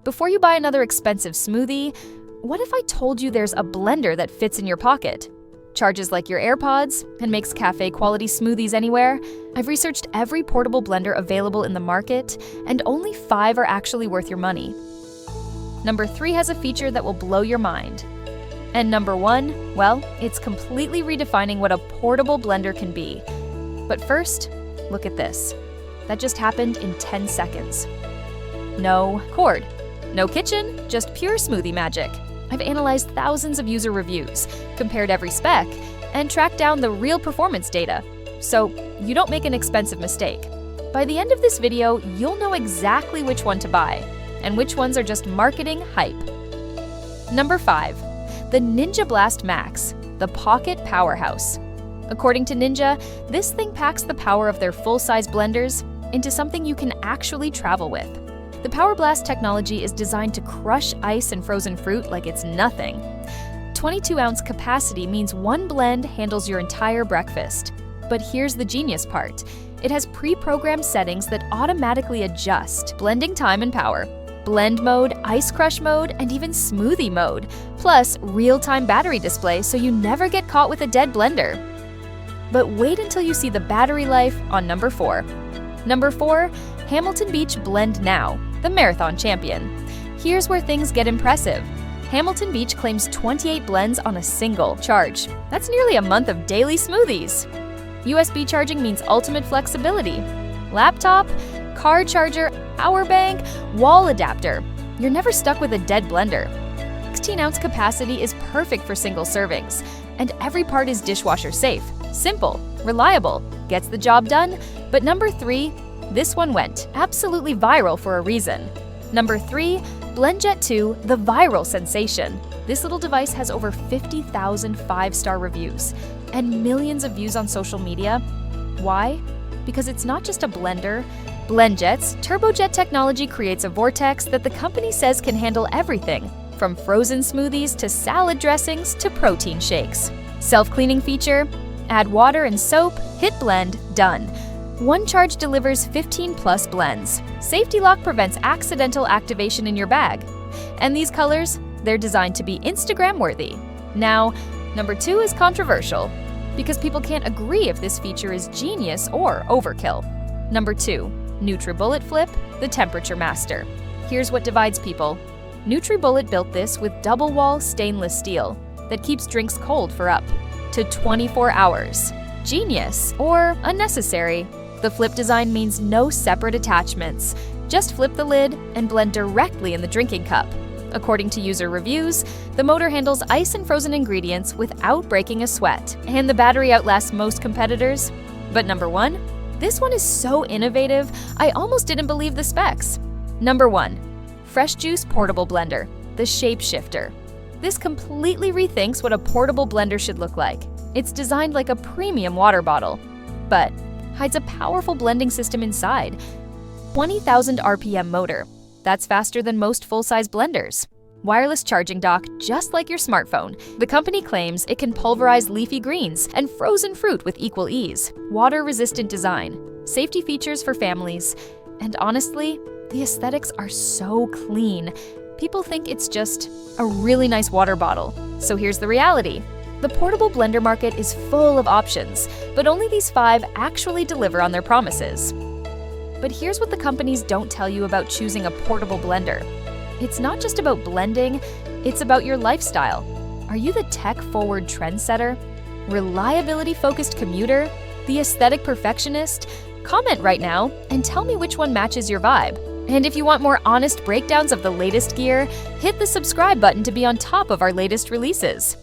Before you buy another expensive smoothie, what if I told you there's a blender that fits in your pocket? Charges like your AirPods and makes cafe-quality smoothies anywhere? I've researched every portable blender available in the market, and only 5 are actually worth your money. Number 3 has a feature that will blow your mind. And number 1, well, it's completely redefining what a portable blender can be. But first, look at this. That just happened in 10 seconds. No cord, no kitchen, just pure smoothie magic. I've analyzed thousands of user reviews, compared every spec, and tracked down the real performance data, so you don't make an expensive mistake. By the end of this video, you'll know exactly which one to buy, and which ones are just marketing hype. Number 5, the Ninja Blast Max, the Pocket Powerhouse. According to Ninja, this thing packs the power of their full-size blenders into something you can actually travel with. The Power Blast technology is designed to crush ice and frozen fruit like it's nothing. 22-ounce capacity means one blend handles your entire breakfast. But here's the genius part. It has pre-programmed settings that automatically adjust blending time and power. Blend mode, ice crush mode, and even smoothie mode. Plus, real-time battery display so you never get caught with a dead blender. But wait until you see the battery life on number 4. Number 4, Hamilton Beach Blend Now, the marathon champion. Here's where things get impressive. Hamilton Beach claims 28 blends on a single charge. That's nearly a month of daily smoothies. USB charging means ultimate flexibility. Laptop, car charger, power bank, wall adapter. You're never stuck with a dead blender. 16-ounce capacity is perfect for single servings, and every part is dishwasher safe, simple, reliable, gets the job done. But number 3, this one went absolutely viral for a reason. Number 3, BlendJet 2, the viral sensation. This little device has over 50,000 5-star reviews and millions of views on social media. Why? Because it's not just a blender. BlendJet's turbojet technology creates a vortex that the company says can handle everything, from frozen smoothies to salad dressings to protein shakes. Self-cleaning feature? Add water and soap, hit blend, done. One charge delivers 15+ blends. Safety lock prevents accidental activation in your bag. And these colors, they're designed to be Instagram-worthy. Now, number 2 is controversial, because people can't agree if this feature is genius or overkill. Number 2, NutriBullet Flip, the temperature master. Here's what divides people. NutriBullet built this with double-wall stainless steel that keeps drinks cold for up to 24 hours. Genius or unnecessary? The flip design means no separate attachments. Just flip the lid and blend directly in the drinking cup. According to user reviews, the motor handles ice and frozen ingredients without breaking a sweat, and the battery outlasts most competitors. But number 1? This one is so innovative, I almost didn't believe the specs. Number 1, Fresh Juice Portable Blender, the Shapeshifter. This completely rethinks what a portable blender should look like. It's designed like a premium water bottle, but hides a powerful blending system inside. 20,000 RPM motor. That's faster than most full-size blenders. Wireless charging dock, just like your smartphone. The company claims it can pulverize leafy greens and frozen fruit with equal ease. Water-resistant design. Safety features for families. And honestly, the aesthetics are so clean. People think it's just a really nice water bottle. So here's the reality. The portable blender market is full of options, but only these 5 actually deliver on their promises. But here's what the companies don't tell you about choosing a portable blender. It's not just about blending, it's about your lifestyle. Are you the tech-forward trendsetter? Reliability-focused commuter? The aesthetic perfectionist? Comment right now and tell me which one matches your vibe. And if you want more honest breakdowns of the latest gear, hit the subscribe button to be on top of our latest releases.